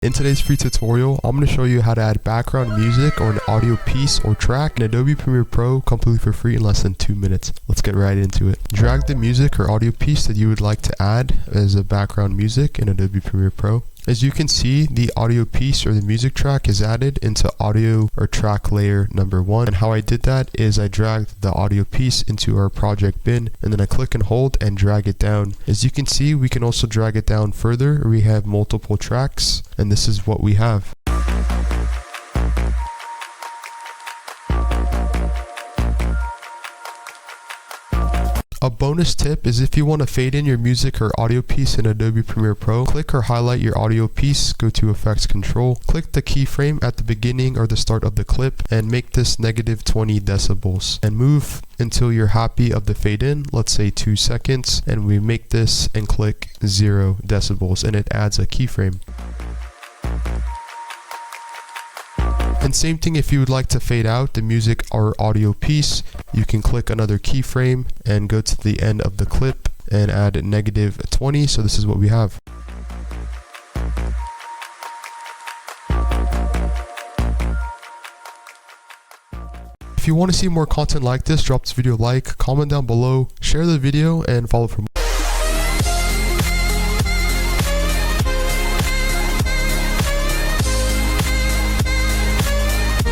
In today's free tutorial, I'm going to show you how to add background music or an audio piece or track in Adobe Premiere Pro completely for free in less than 2 minutes. Let's get right into it. Drag the music or audio piece that you would like to add as a background music in Adobe Premiere Pro. As you can see, the audio piece or the music track is added into audio or track layer number 1. And how I did that is I dragged the audio piece into our project bin, and then I click and hold and drag it down. As you can see, we can also drag it down further. We have multiple tracks, and this is what we have. A bonus tip is if you want to fade in your music or audio piece in Adobe Premiere Pro, click or highlight your audio piece, go to Effects Control, click the keyframe at the beginning or the start of the clip, and make this -20 decibels. And move until you're happy of the fade in, let's say 2 seconds, and we make this and click 0 decibels, and it adds a keyframe. And same thing if you would like to fade out the music or audio piece, you can click another keyframe and go to the end of the clip and add -20. So this is what we have. If you want to see more content like this, drop this video a like, comment down below, share the video, and follow for more.